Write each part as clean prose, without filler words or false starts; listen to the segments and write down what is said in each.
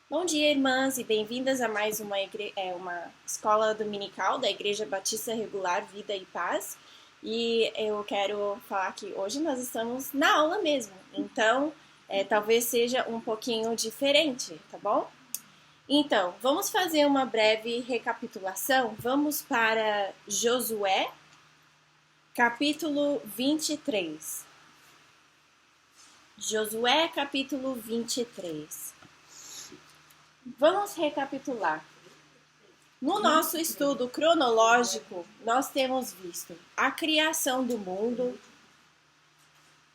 Bom dia, irmãs, e bem-vindas a mais uma escola dominical da Igreja Batista Regular Vida e Paz. E eu quero falar que hoje nós estamos na aula mesmo, então talvez seja um pouquinho diferente, tá bom? Então, vamos fazer uma breve recapitulação. Vamos para Josué, capítulo 23. Josué, capítulo 23. Vamos recapitular. No nosso estudo cronológico, nós temos visto a criação do mundo,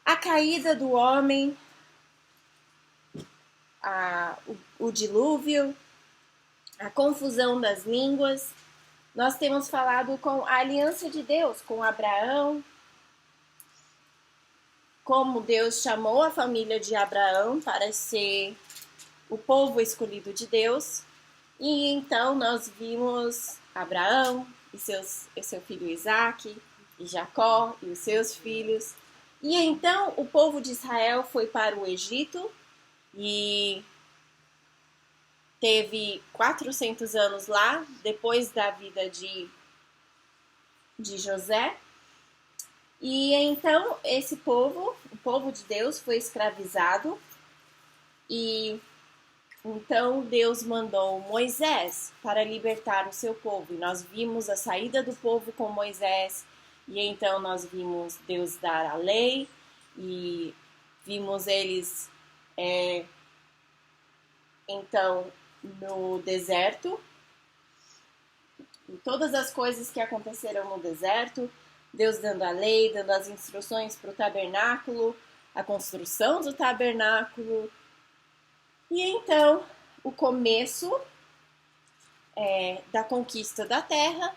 a caída do homem, o dilúvio, a confusão das línguas. Nós temos falado com a aliança de Deus, com Abraão, como Deus chamou a família de Abraão para ser o povo escolhido de Deus. E então nós vimos Abraão e seu filho Isaque, e Jacó e os seus filhos. E então o povo de Israel foi para o Egito e teve 400 anos lá, depois da vida de José. E então esse povo, o povo de Deus, foi escravizado e então Deus mandou Moisés para libertar o seu povo. E nós vimos a saída do povo com Moisés. E então nós vimos Deus dar a lei. E vimos eles, então, no deserto. E todas as coisas que aconteceram no deserto. Deus dando a lei, dando as instruções para o tabernáculo. A construção do tabernáculo. E então, o começo da conquista da terra.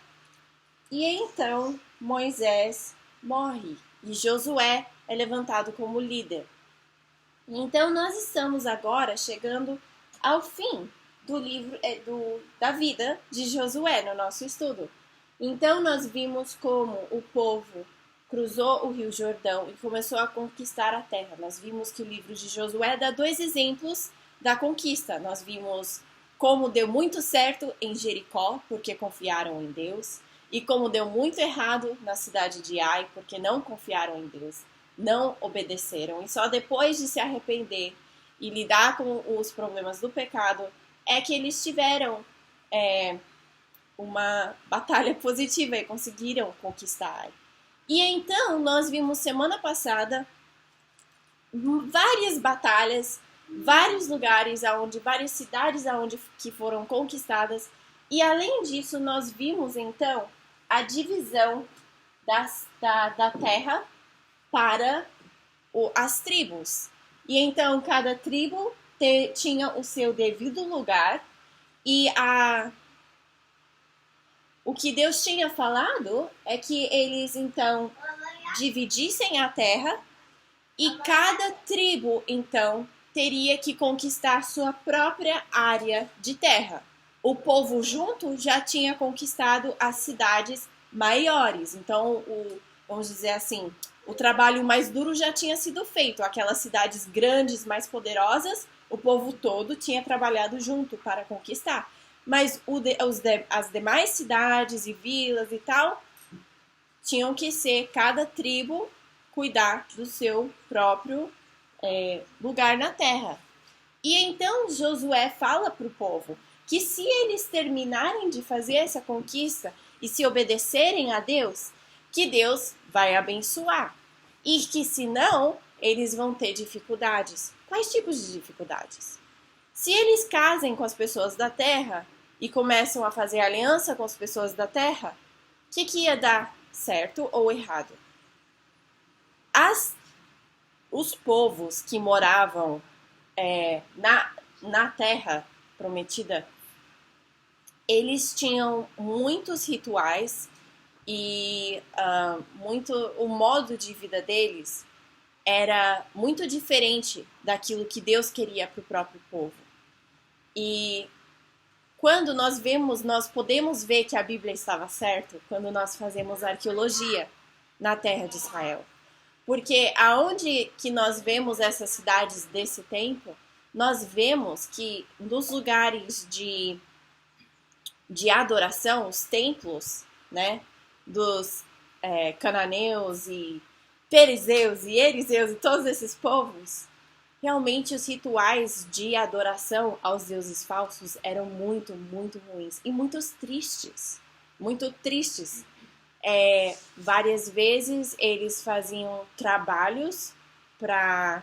E então, Moisés morre e Josué é levantado como líder. Então, nós estamos agora chegando ao fim do livro da vida de Josué no nosso estudo. Então, nós vimos como o povo cruzou o Rio Jordão e começou a conquistar a terra. Nós vimos que o livro de Josué dá dois exemplos da conquista. Nós vimos como deu muito certo em Jericó, porque confiaram em Deus, e como deu muito errado na cidade de Ai, porque não confiaram em Deus, não obedeceram. E só depois de se arrepender e lidar com os problemas do pecado é que eles tiveram uma batalha positiva e conseguiram conquistar. E então nós vimos semana passada várias batalhas, vários lugares aonde, várias cidades aonde que foram conquistadas. E além disso, nós vimos então a divisão da terra para as tribos. E então cada tribo tinha o seu devido lugar e o que Deus tinha falado é que eles então dividissem a terra e cada tribo então teria que conquistar sua própria área de terra. O povo junto já tinha conquistado as cidades maiores. Então, vamos dizer assim, o trabalho mais duro já tinha sido feito. Aquelas cidades grandes, mais poderosas, o povo todo tinha trabalhado junto para conquistar. Mas as demais cidades e vilas e tal, tinham que ser cada tribo cuidar do seu próprio lugar na terra. E então Josué fala para o povo que se eles terminarem de fazer essa conquista e se obedecerem a Deus, que Deus vai abençoar. E que se não, eles vão ter dificuldades. Quais tipos de dificuldades? Se eles casem com as pessoas da terra e começam a fazer aliança com as pessoas da terra, o que ia dar certo ou errado? Os povos que moravam na terra prometida, eles tinham muitos rituais e o modo de vida deles era muito diferente daquilo que Deus queria para o próprio povo. E quando nós podemos ver que a Bíblia estava certa quando nós fazemos arqueologia na terra de Israel. Porque aonde que nós vemos essas cidades desse tempo, nós vemos que nos lugares de adoração, os templos, né, dos cananeus e perizeus e erizeus e todos esses povos, realmente os rituais de adoração aos deuses falsos eram muito, muito ruins e muito tristes. Muito tristes. Várias vezes eles faziam trabalhos para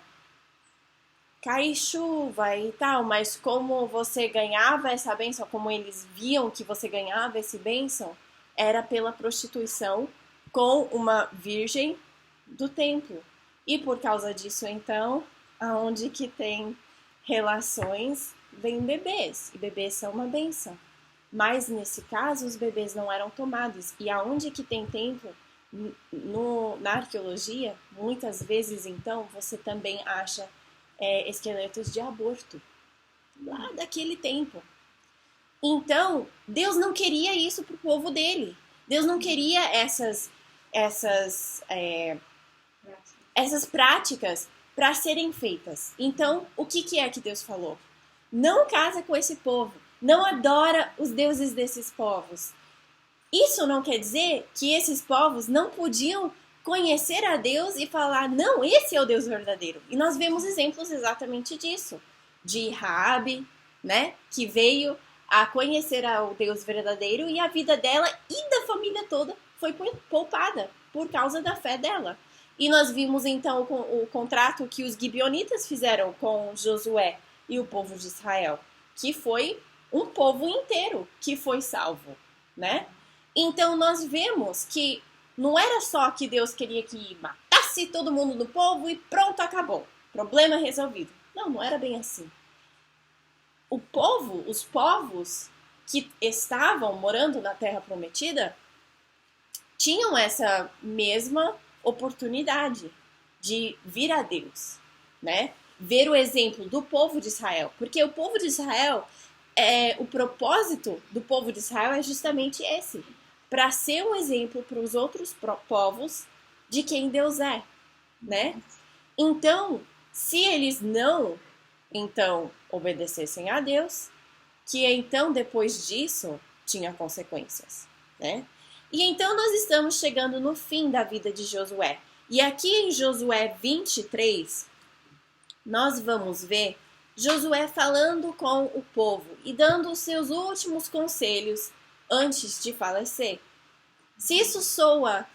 cair chuva e tal, mas como você ganhava essa bênção, como eles viam que você ganhava essa bênção, era pela prostituição com uma virgem do templo. E por causa disso, então, aonde que tem relações, vem bebês, e bebês são uma bênção. Mas nesse caso, os bebês não eram tomados. E aonde que tem templo, na arqueologia, muitas vezes, então, você também acha esqueletos de aborto, lá daquele tempo. Então, Deus não queria isso para o povo dele. Deus não queria essas práticas para serem feitas. Então, o que é que Deus falou? Não casa com esse povo. Não adora os deuses desses povos. Isso não quer dizer que esses povos não podiam conhecer a Deus e falar, não, esse é o Deus verdadeiro. E nós vemos exemplos exatamente disso. De Raabe, né, que veio a conhecer o Deus verdadeiro e a vida dela e da família toda foi poupada por causa da fé dela. E nós vimos então o contrato que os gibeonitas fizeram com Josué e o povo de Israel, que foi um povo inteiro que foi salvo, né? Então nós vemos que não era só que Deus queria que matasse todo mundo do povo e pronto, acabou. Problema resolvido. Não era bem assim. Os povos que estavam morando na Terra Prometida tinham essa mesma oportunidade de vir a Deus, né? Ver o exemplo do povo de Israel. Porque o povo de Israel, o propósito do povo de Israel é justamente esse. Para ser um exemplo para os outros povos de quem Deus é, né? Então, se eles não, obedecessem a Deus, que então, depois disso, tinha consequências, né? E então nós estamos chegando no fim da vida de Josué. E aqui em Josué 23, nós vamos ver Josué falando com o povo e dando os seus últimos conselhos antes de falecer. Se isso soa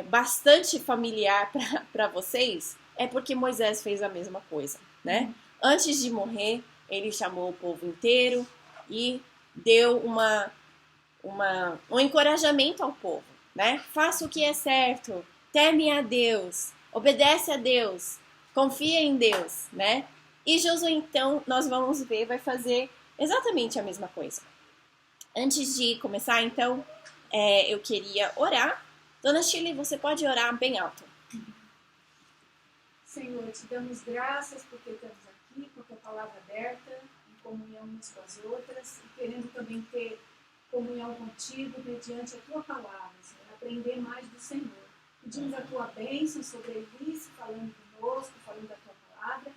bastante familiar para vocês, é porque Moisés fez a mesma coisa, né? Antes de morrer, ele chamou o povo inteiro e deu um encorajamento ao povo, né? Faça o que é certo, teme a Deus, obedece a Deus, confia em Deus, né? E Josué, então, nós vamos ver, vai fazer exatamente a mesma coisa. Antes de começar, então, eu queria orar. Dona Shirley, você pode orar bem alto. Senhor, te damos graças porque estamos aqui, com a tua palavra aberta, em comunhão umas com as outras, e querendo também ter comunhão contigo mediante a tua palavra, Senhor, aprender mais do Senhor. Pedimos a tua bênção sobre a Elis, falando conosco, falando da tua palavra,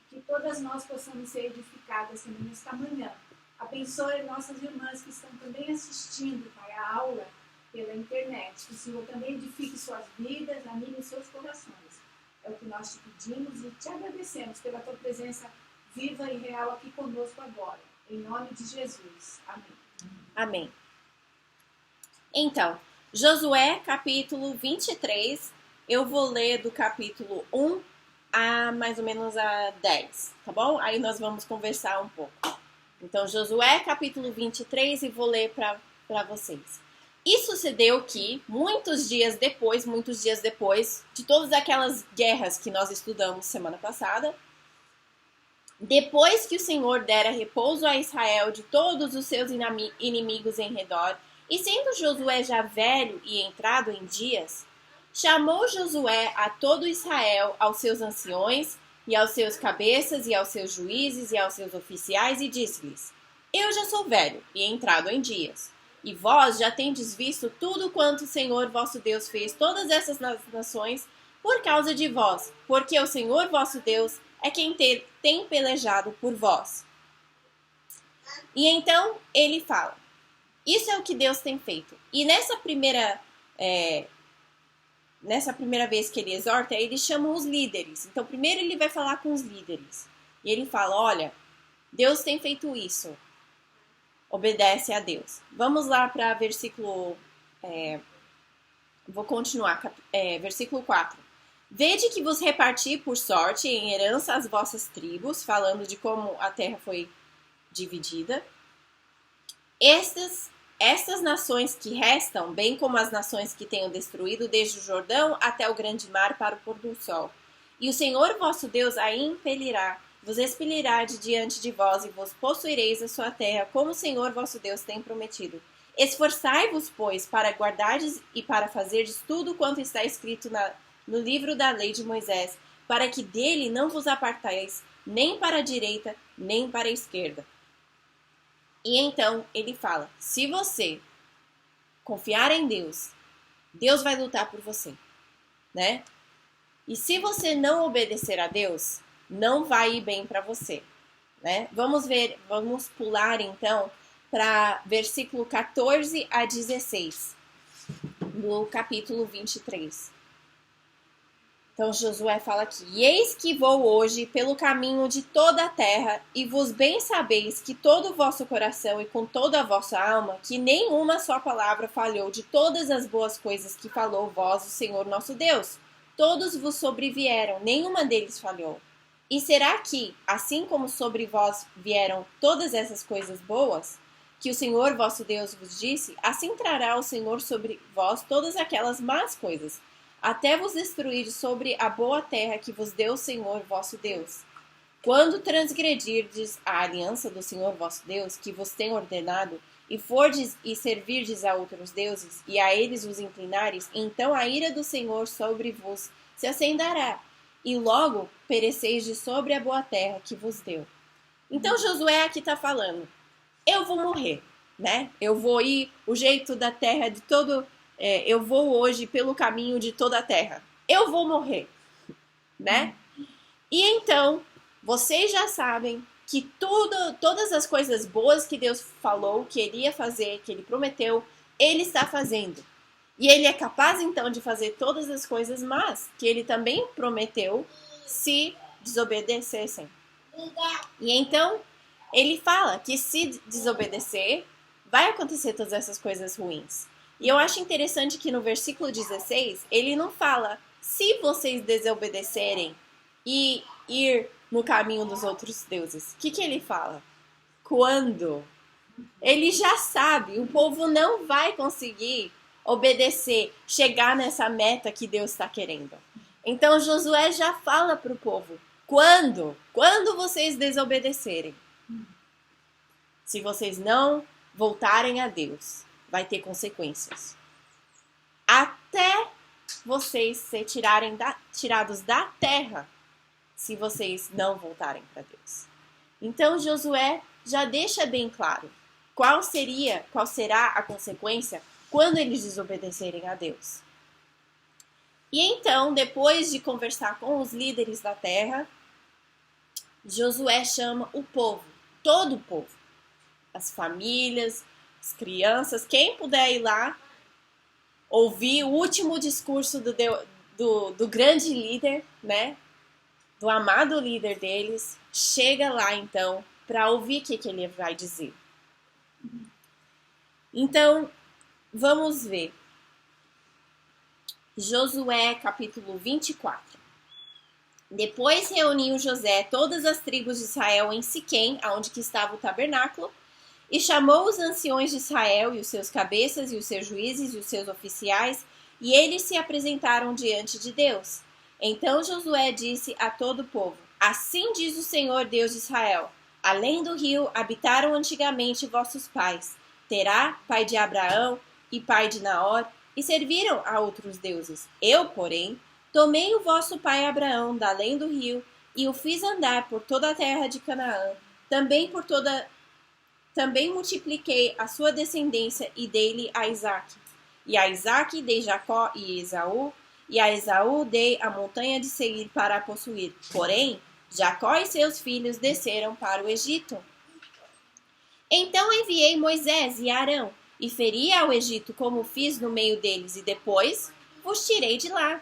que todas nós possamos ser edificadas também nesta manhã. Abençoe nossas irmãs que estão também assistindo, Pai, a aula pela internet. Que o Senhor também edifique suas vidas, anime seus corações. É o que nós te pedimos e te agradecemos pela tua presença viva e real aqui conosco agora. Em nome de Jesus. Amém. Amém. Então, Josué, capítulo 23, eu vou ler do capítulo 1 a mais ou menos a 10, tá bom? Aí nós vamos conversar um pouco. Então, Josué, capítulo 23, e vou ler para vocês. E sucedeu que, muitos dias depois de todas aquelas guerras que nós estudamos semana passada, depois que o Senhor dera repouso a Israel de todos os seus inimigos em redor, e sendo Josué já velho e entrado em dias, chamou Josué a todo Israel, aos seus anciões, e aos seus cabeças, e aos seus juízes, e aos seus oficiais, e disse-lhes: Eu já sou velho e entrado em dias, e vós já tendes visto tudo quanto o Senhor vosso Deus fez todas essas nações por causa de vós, porque o Senhor vosso Deus é quem tem pelejado por vós. E então ele fala, isso é o que Deus tem feito. E nessa primeira vez que ele exorta, ele chama os líderes. Então primeiro ele vai falar com os líderes. E ele fala, olha, Deus tem feito isso. Obedece a Deus. Vamos lá para versículo... vou continuar. Versículo 4. Vede que vos reparti por sorte em herança as vossas tribos, falando de como a terra foi dividida. Estas nações que restam, bem como as nações que tenho destruído, desde o Jordão até o grande mar para o pôr do sol. E o Senhor vosso Deus a impelirá, vos expelirá de diante de vós, e vos possuireis a sua terra, como o Senhor vosso Deus tem prometido. Esforçai-vos, pois, para guardardes e para fazerdes tudo quanto está escrito no livro da lei de Moisés, para que dele não vos apartais, nem para a direita, nem para a esquerda. E então ele fala, se você confiar em Deus, Deus vai lutar por você, né? E se você não obedecer a Deus, não vai ir bem para você, né? Vamos pular então para versículo 14 a 16, do capítulo 23. Então Josué fala aqui, e eis que vou hoje pelo caminho de toda a terra, e vos bem sabeis que todo o vosso coração e com toda a vossa alma, que nenhuma só palavra falhou de todas as boas coisas que falou vós, o Senhor nosso Deus. Todos vos sobrevieram, nenhuma deles falhou. E será que, assim como sobre vós vieram todas essas coisas boas, que o Senhor vosso Deus vos disse, assim trará o Senhor sobre vós todas aquelas más coisas, até vos destruir sobre a boa terra que vos deu o Senhor vosso Deus. Quando transgredirdes a aliança do Senhor vosso Deus, que vos tem ordenado, e fordes e servirdes a outros deuses, e a eles vos inclinares, então a ira do Senhor sobre vos se acenderá, e logo pereceis de sobre a boa terra que vos deu. Então Josué aqui está falando, eu vou morrer, né? Eu vou ir o jeito da terra de todo... eu vou hoje pelo caminho de toda a terra. Eu vou morrer, né? E então, vocês já sabem que todas as coisas boas que Deus falou que ele ia fazer, que ele prometeu, ele está fazendo. E ele é capaz, então, de fazer todas as coisas más que ele também prometeu se desobedecessem. E então, ele fala que se desobedecer, vai acontecer todas essas coisas ruins. E eu acho interessante que no versículo 16, ele não fala, se vocês desobedecerem e ir no caminho dos outros deuses. O que ele fala? Quando? Ele já sabe, o povo não vai conseguir obedecer, chegar nessa meta que Deus está querendo. Então Josué já fala para o povo, quando? Quando vocês desobedecerem? Se vocês não voltarem a Deus, vai ter consequências. Até vocês ser tirados da terra, se vocês não voltarem para Deus. Então Josué já deixa bem claro qual será a consequência quando eles desobedecerem a Deus. E então, depois de conversar com os líderes da terra, Josué chama o povo, todo o povo, as famílias, as crianças, quem puder ir lá ouvir o último discurso do grande líder, né? Do amado líder deles, chega lá então para ouvir o que ele vai dizer. Então, vamos ver. Josué capítulo 24. Depois reuniu José todas as tribos de Israel em Siquém, onde que estava o tabernáculo, e chamou os anciões de Israel e os seus cabeças e os seus juízes e os seus oficiais, e eles se apresentaram diante de Deus. Então Josué disse a todo o povo, assim diz o Senhor Deus de Israel, além do rio habitaram antigamente vossos pais, Terá, pai de Abraão e pai de Naor, e serviram a outros deuses. Eu, porém, tomei o vosso pai Abraão da além do rio, e o fiz andar por toda a terra de Canaã, também multipliquei a sua descendência e dei-lhe a Isaque. E a Isaque dei Jacó e Esaú, e a Esaú dei a montanha de Seir para a possuir. Porém, Jacó e seus filhos desceram para o Egito. Então enviei Moisés e Arão, e feri ao Egito como fiz no meio deles, e depois vos tirei de lá.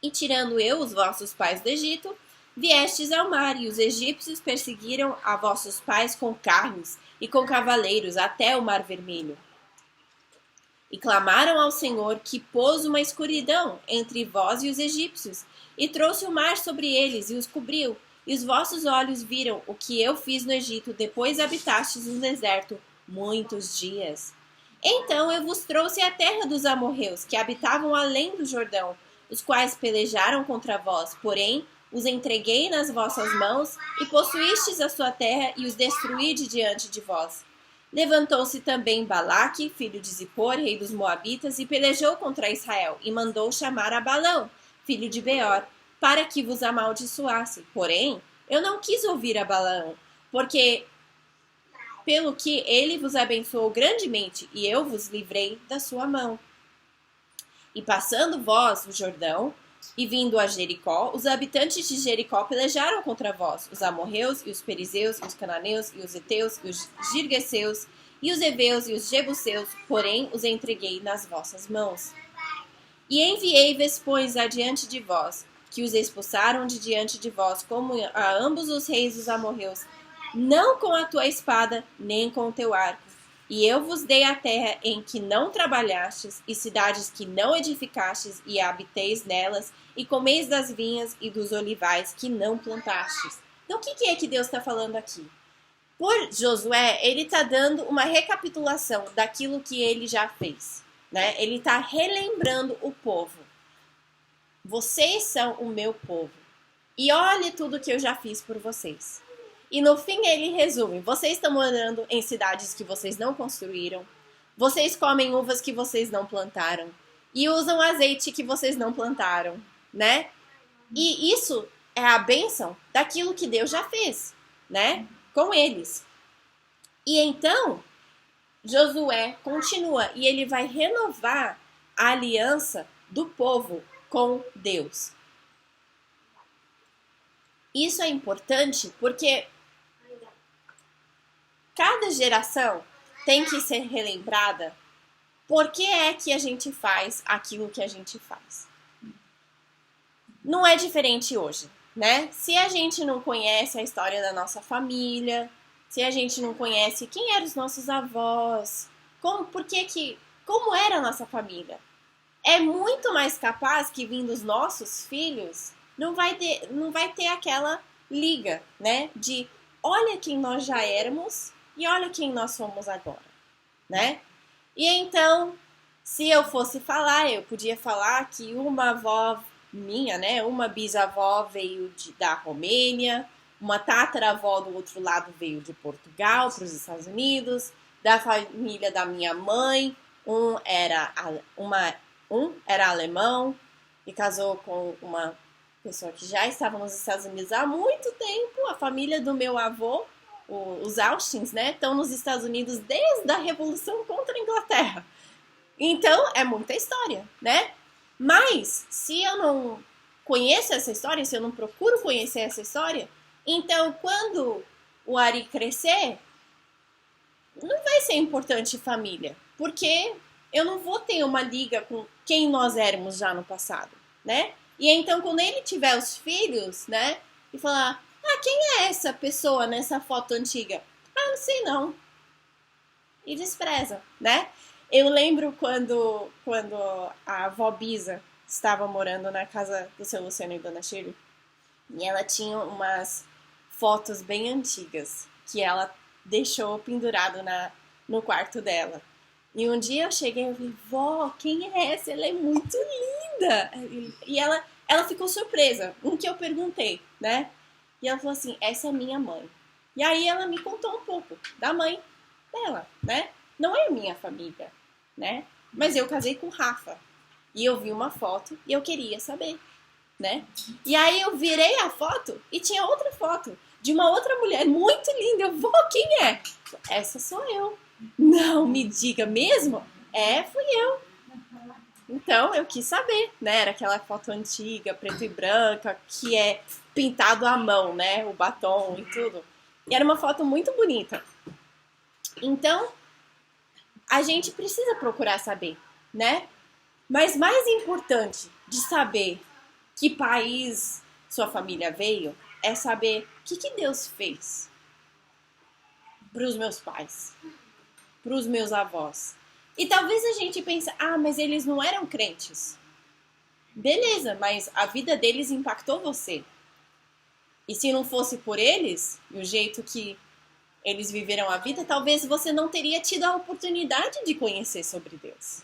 E tirando eu os vossos pais do Egito, viestes ao mar, e os egípcios perseguiram a vossos pais com carnes e com cavaleiros até o mar vermelho. E clamaram ao Senhor, que pôs uma escuridão entre vós e os egípcios, e trouxe o mar sobre eles e os cobriu. E os vossos olhos viram o que eu fiz no Egito, depois habitastes no deserto muitos dias. Então eu vos trouxe a terra dos amorreus, que habitavam além do Jordão, os quais pelejaram contra vós, porém os entreguei nas vossas mãos, e possuístes a sua terra, e os destruí de diante de vós. Levantou-se também Balaque, filho de Zippor, rei dos Moabitas, e pelejou contra Israel, e mandou chamar a Balão, filho de Beor, para que vos amaldiçoasse. Porém, eu não quis ouvir a Balaão, porque pelo que ele vos abençoou grandemente, e eu vos livrei da sua mão. E passando vós o Jordão, e vindo a Jericó, os habitantes de Jericó pelejaram contra vós, os amorreus, e os perizeus, e os cananeus, e os heteus, e os girgeseus, e os heveus, e os jebuseus, porém os entreguei nas vossas mãos. E enviei vespões adiante de vós, que os expulsaram de diante de vós, como a ambos os reis dos amorreus, não com a tua espada, nem com o teu arco. E eu vos dei a terra em que não trabalhastes, e cidades que não edificastes, e habiteis nelas, e comeis das vinhas e dos olivais que não plantastes. Então, o que é que Deus está falando aqui? Por Josué, ele está dando uma recapitulação daquilo que ele já fez, né? Ele está relembrando o povo. Vocês são o meu povo. E olhe tudo que eu já fiz por vocês. E no fim ele resume: vocês estão morando em cidades que vocês não construíram, vocês comem uvas que vocês não plantaram, e usam azeite que vocês não plantaram, né? E isso é a bênção daquilo que Deus já fez, né? Com eles. E então, Josué continua e ele vai renovar a aliança do povo com Deus. Isso é importante porque cada geração tem que ser relembrada por que é que a gente faz aquilo que a gente faz. Não é diferente hoje, né? Se a gente não conhece a história da nossa família, se a gente não conhece quem eram os nossos avós, como era a nossa família, é muito mais capaz que vindo os nossos filhos não vai ter aquela liga, né? De olha quem nós já éramos e olha quem nós somos agora, né? E então, se eu fosse falar, eu podia falar que uma avó minha, né? Uma bisavó veio da Romênia, uma tataravó do outro lado veio de Portugal para os Estados Unidos, da família da minha mãe, um era alemão e casou com uma pessoa que já estava nos Estados Unidos há muito tempo. A família do meu avô, os Austins, né, estão nos Estados Unidos desde a Revolução contra a Inglaterra. Então, é muita história, né? Mas, se eu não conheço essa história, se eu não procuro conhecer essa história, então, quando o Ari crescer, não vai ser importante família, porque eu não vou ter uma liga com quem nós éramos já no passado, né? E então, quando ele tiver os filhos, né, e falar, quem é essa pessoa nessa foto antiga? Não sei não. E despreza, né? Eu lembro quando a avó Bisa estava morando na casa do seu Luciano e Dona Shirley, e ela tinha umas fotos bem antigas que ela deixou pendurado no quarto dela. E um dia eu cheguei e falei, vó, quem é essa? Ela é muito linda. E ela ficou surpresa no que eu perguntei, né? E ela falou assim, essa é minha mãe. E aí ela me contou um pouco da mãe dela, né? Não é minha família, né? Mas eu casei com o Rafa. E eu vi uma foto e eu queria saber, né? E aí eu virei a foto e tinha outra foto de uma outra mulher muito linda. Eu vou, quem é? Essa sou eu. Não me diga mesmo? Fui eu. Então eu quis saber, né? Era aquela foto antiga, preto e branca, que é pintado à mão, né? O batom e tudo. E era uma foto muito bonita. Então a gente precisa procurar saber, né? Mas mais importante de saber que país sua família veio é saber o que Deus fez para os meus pais, para os meus avós. E talvez a gente pense, mas eles não eram crentes. Beleza, mas a vida deles impactou você. E se não fosse por eles, o jeito que eles viveram a vida, talvez você não teria tido a oportunidade de conhecer sobre Deus,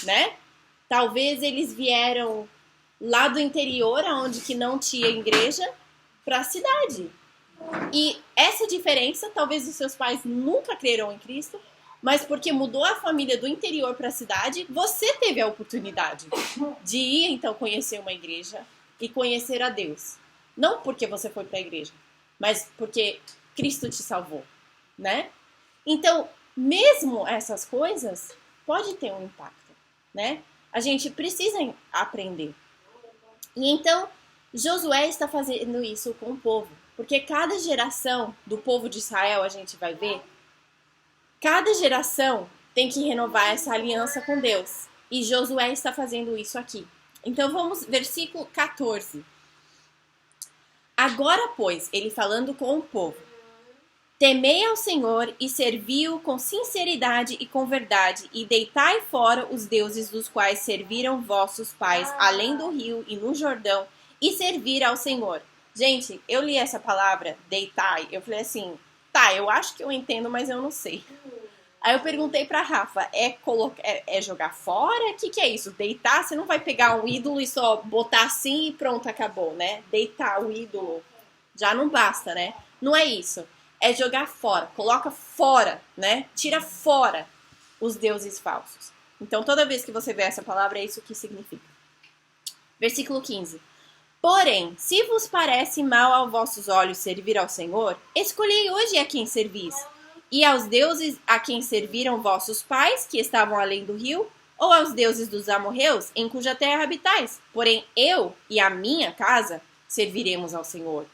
né? Talvez eles vieram lá do interior, onde que não tinha igreja, para a cidade. E essa diferença, talvez os seus pais nunca creram em Cristo, mas porque mudou a família do interior para a cidade, você teve a oportunidade de ir, então, conhecer uma igreja e conhecer a Deus. Não porque você foi para a igreja, mas porque Cristo te salvou, né? Então, mesmo essas coisas, pode ter um impacto, né? A gente precisa aprender. E então, Josué está fazendo isso com o povo. Porque cada geração do povo de Israel, a gente vai ver, cada geração tem que renovar essa aliança com Deus. E Josué está fazendo isso aqui. Então vamos, versículo 14. Agora, pois, ele falando com o povo, temei ao Senhor e servi-o com sinceridade e com verdade, e deitai fora os deuses dos quais serviram vossos pais, além do rio e no Jordão, e servir ao Senhor. Gente, eu li essa palavra, deitai, eu falei assim, tá, eu acho que eu entendo, mas eu não sei. Aí eu perguntei pra Rafa, é jogar fora? O que é isso? Deitar? Você não vai pegar um ídolo e só botar assim e pronto, acabou, né? Deitar o ídolo já não basta, né? Não é isso. É jogar fora, coloca fora, né? Tira fora os deuses falsos. Então, toda vez que você vê essa palavra, é isso que significa. Versículo 15. Porém, se vos parece mal aos vossos olhos servir ao Senhor, escolhei hoje a quem servis, e aos deuses a quem serviram vossos pais, que estavam além do rio, ou aos deuses dos amorreus, em cuja terra habitais. Porém, eu e a minha casa serviremos ao Senhor.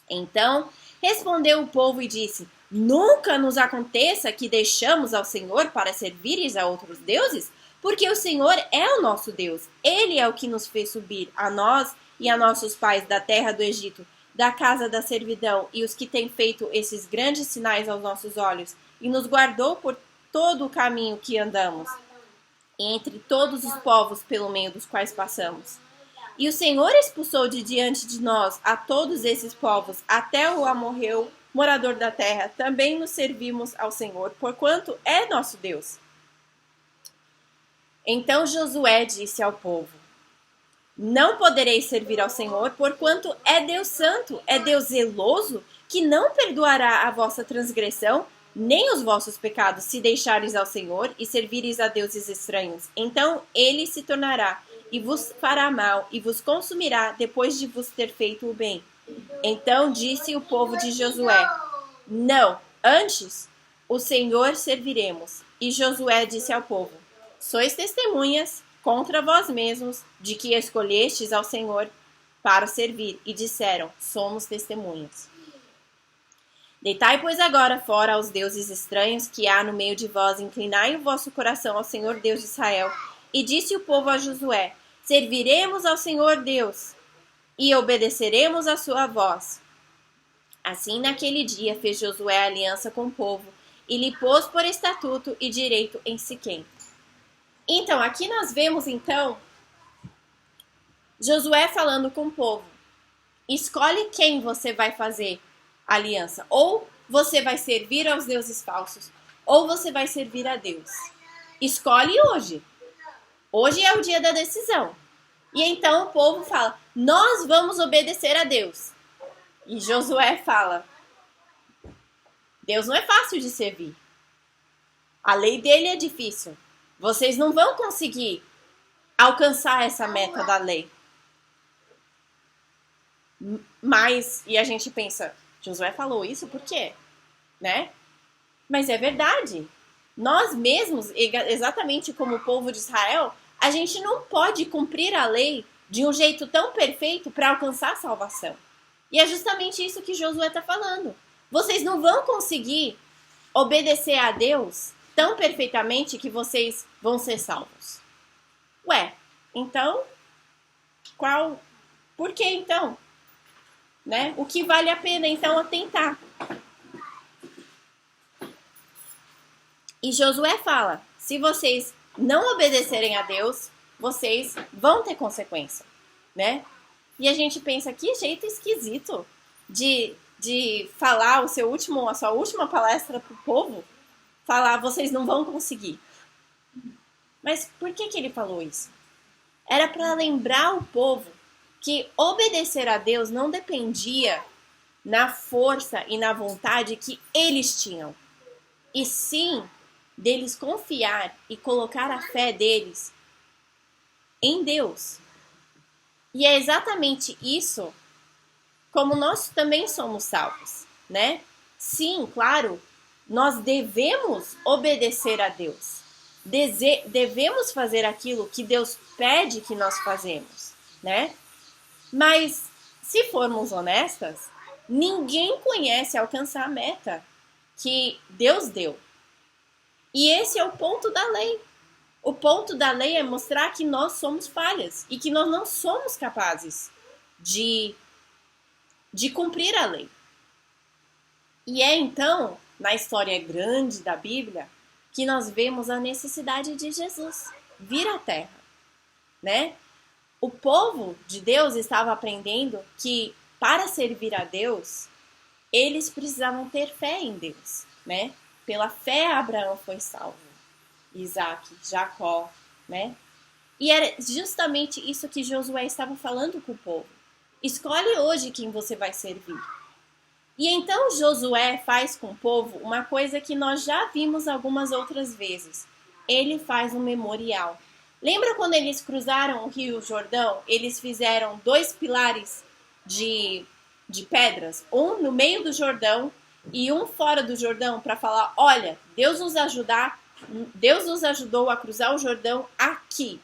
Então respondeu o povo e disse, nunca nos aconteça que deixamos ao Senhor para servires a outros deuses, porque o Senhor é o nosso Deus. Ele é o que nos fez subir, a nós e a nossos pais, da terra do Egito, da casa da servidão, e os que têm feito esses grandes sinais aos nossos olhos, e nos guardou por todo o caminho que andamos, entre todos os povos pelo meio dos quais passamos. E o Senhor expulsou de diante de nós a todos esses povos, até o amorreu, morador da terra. Também nos servimos ao Senhor, porquanto é nosso Deus. Então Josué disse ao povo, não podereis servir ao Senhor, porquanto é Deus santo, é Deus zeloso, que não perdoará a vossa transgressão, nem os vossos pecados, se deixares ao Senhor e servires a deuses estranhos. Então ele se tornará e vos fará mal, e vos consumirá depois de vos ter feito o bem. Então disse o povo de Josué, não, antes o Senhor serviremos. E Josué disse ao povo, sois testemunhas contra vós mesmos de que escolhestes ao Senhor para servir. E disseram, somos testemunhas. Deitai, pois, agora fora aos deuses estranhos que há no meio de vós, inclinai o vosso coração ao Senhor Deus de Israel. E disse o povo a Josué, serviremos ao Senhor Deus e obedeceremos a sua voz. Assim, naquele dia, fez Josué aliança com o povo e lhe pôs por estatuto e direito em Siquém. Então, aqui nós vemos, então, Josué falando com o povo. Escolhe quem você vai fazer aliança. Ou você vai servir aos deuses falsos, ou você vai servir a Deus. Escolhe hoje. Hoje é o dia da decisão. E então o povo fala, nós vamos obedecer a Deus. E Josué fala, Deus não é fácil de servir. A lei dele é difícil. Vocês não vão conseguir alcançar essa meta da lei. Mas, e a gente pensa, Josué falou isso por quê? Né? Mas é verdade. Nós mesmos, exatamente como o povo de Israel, a gente não pode cumprir a lei de um jeito tão perfeito para alcançar a salvação. E é justamente isso que Josué está falando. Vocês não vão conseguir obedecer a Deus tão perfeitamente que vocês vão ser salvos. Ué, então, por que então? Né? O que vale a pena então é tentar. E Josué fala, se vocês não obedecerem a Deus, vocês vão ter consequência, né? E a gente pensa, que jeito esquisito de falar a sua última palestra pro povo, falar, vocês não vão conseguir. Mas por que ele falou isso? Era para lembrar o povo que obedecer a Deus não dependia na força e na vontade que eles tinham, e sim deles confiar e colocar a fé deles em Deus. E é exatamente isso como nós também somos salvos, né? Sim, claro, nós devemos obedecer a Deus. Devemos fazer aquilo que Deus pede que nós fazemos, né? Mas, se formos honestas, ninguém conhece alcançar a meta que Deus deu. E esse é o ponto da lei. O ponto da lei é mostrar que nós somos falhas e que nós não somos capazes de cumprir a lei. E é então, na história grande da Bíblia, que nós vemos a necessidade de Jesus vir à Terra, né? O povo de Deus estava aprendendo que para servir a Deus, eles precisavam ter fé em Deus, né? Pela fé Abraão foi salvo, Isaac, Jacó, né? E era justamente isso que Josué estava falando com o povo. Escolhe hoje quem você vai servir. E então Josué faz com o povo uma coisa que nós já vimos algumas outras vezes. Ele faz um memorial. Lembra quando eles cruzaram o Rio Jordão? Eles fizeram 2 pilares de pedras, um no meio do Jordão e um fora do Jordão, para falar, olha, Deus nos ajudou a cruzar o Jordão aqui.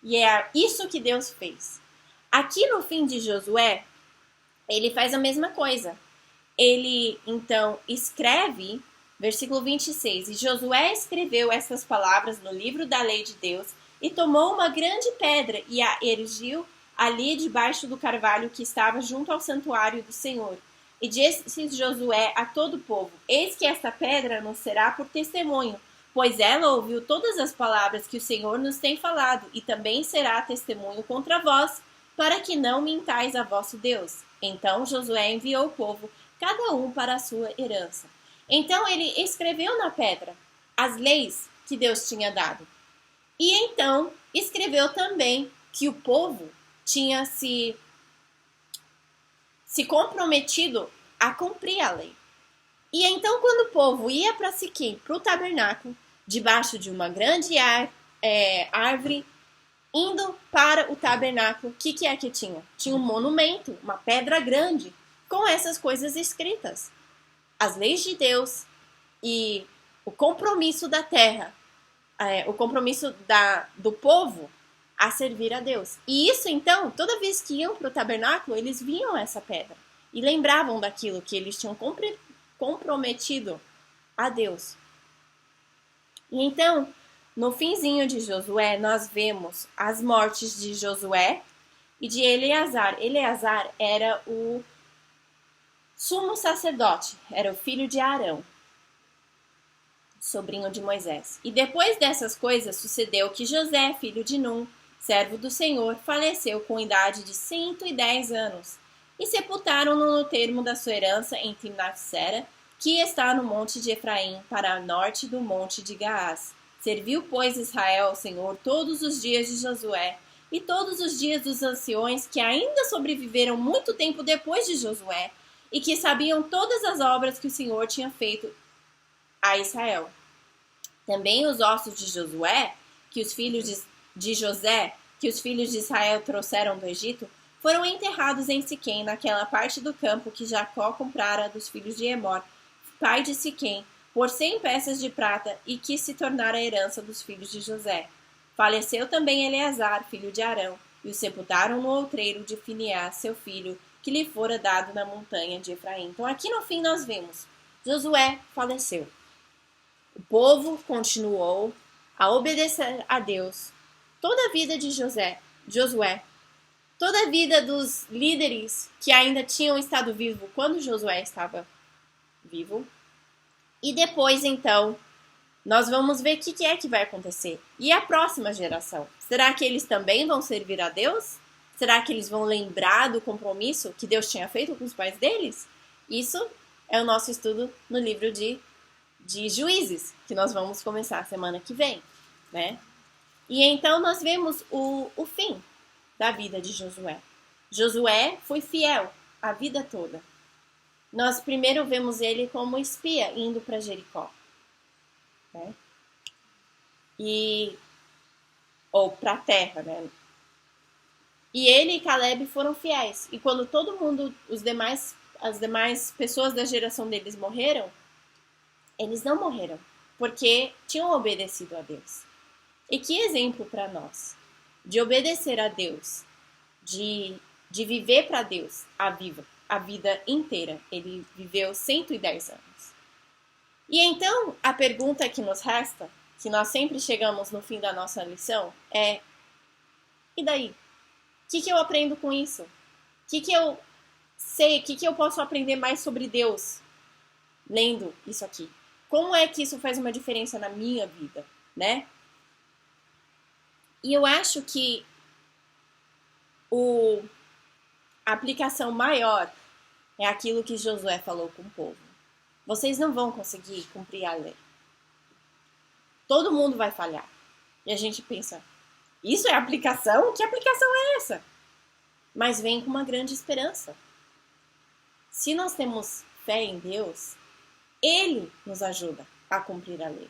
E é isso que Deus fez. Aqui no fim de Josué, ele faz a mesma coisa. Ele, então, escreve, versículo 26, e Josué escreveu essas palavras no livro da lei de Deus e tomou uma grande pedra e a erigiu ali debaixo do carvalho que estava junto ao santuário do Senhor. E disse Josué a todo o povo, eis que esta pedra nos será por testemunho, pois ela ouviu todas as palavras que o Senhor nos tem falado, e também será testemunho contra vós, para que não mintais a vosso Deus. Então Josué enviou o povo, cada um para a sua herança. Então ele escreveu na pedra as leis que Deus tinha dado. E então escreveu também que o povo tinha se comprometido a cumprir a lei. E então quando o povo ia para Siquém, para o tabernáculo, debaixo de uma grande árvore, indo para o tabernáculo, o que é que tinha? Tinha um monumento, uma pedra grande, com essas coisas escritas. As leis de Deus e o compromisso da terra, o compromisso do povo a servir a Deus. E isso, então, toda vez que iam para o tabernáculo, eles viam essa pedra e lembravam daquilo que eles tinham comprometido a Deus. E então, no finzinho de Josué, nós vemos as mortes de Josué e de Eleazar. Eleazar era o sumo sacerdote, era o filho de Arão, sobrinho de Moisés. E depois dessas coisas, sucedeu que José, filho de Num, servo do Senhor, faleceu com idade de 110 anos. E sepultaram-no no termo da sua herança em Timnath-Sera, que está no monte de Efraim, para norte do monte de Gaás. Serviu, pois, Israel ao Senhor todos os dias de Josué, e todos os dias dos anciões que ainda sobreviveram muito tempo depois de Josué, e que sabiam todas as obras que o Senhor tinha feito a Israel. Também os ossos de Josué, que os filhos de José, que os filhos de Israel trouxeram do Egito, foram enterrados em Siquém, naquela parte do campo que Jacó comprara dos filhos de Emor, pai de Siquém, por 100 peças de prata e quis se tornar a herança dos filhos de José. Faleceu também Eleazar, filho de Arão, e o sepultaram no outreiro de Fineás, seu filho, que lhe fora dado na montanha de Efraim. Então aqui no fim nós vemos, Josué faleceu. O povo continuou a obedecer a Deus. Toda a vida de Josué, toda a vida dos líderes que ainda tinham estado vivos quando Josué estava vivo. E depois, então, nós vamos ver o que é que vai acontecer. E a próxima geração? Será que eles também vão servir a Deus? Será que eles vão lembrar do compromisso que Deus tinha feito com os pais deles? Isso é o nosso estudo no livro de Juízes, que nós vamos começar semana que vem, né? E então nós vemos o fim da vida de Josué. Josué foi fiel a vida toda. Nós primeiro vemos ele como espia indo para Jericó, né? Ou para a terra, né? E ele e Caleb foram fiéis. E quando todo mundo, as demais pessoas da geração deles morreram, eles não morreram, porque tinham obedecido a Deus. E que exemplo para nós de obedecer a Deus, de viver para Deus a vida inteira. Ele viveu 110 anos. E então, a pergunta que nos resta, que nós sempre chegamos no fim da nossa lição, é: e daí? O que eu aprendo com isso? O que eu sei? O que eu posso aprender mais sobre Deus lendo isso aqui? Como é que isso faz uma diferença na minha vida, né? E eu acho que a aplicação maior é aquilo que Josué falou com o povo. Vocês não vão conseguir cumprir a lei. Todo mundo vai falhar. E a gente pensa, isso é aplicação? Que aplicação é essa? Mas vem com uma grande esperança. Se nós temos fé em Deus, Ele nos ajuda a cumprir a lei.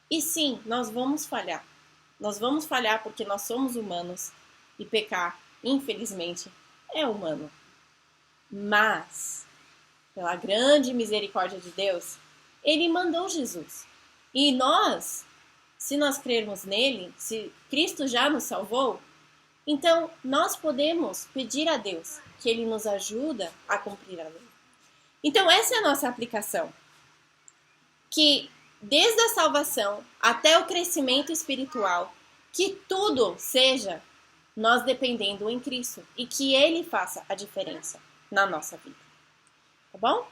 E sim, nós vamos falhar. Nós vamos falhar porque nós somos humanos e pecar, infelizmente, é humano. Mas, pela grande misericórdia de Deus, Ele mandou Jesus. E nós, se nós crermos nele, se Cristo já nos salvou, então nós podemos pedir a Deus que Ele nos ajude a cumprir a lei. Então essa é a nossa aplicação. Que desde a salvação até o crescimento espiritual, que tudo seja nós dependendo em Cristo e que Ele faça a diferença na nossa vida. Tá bom?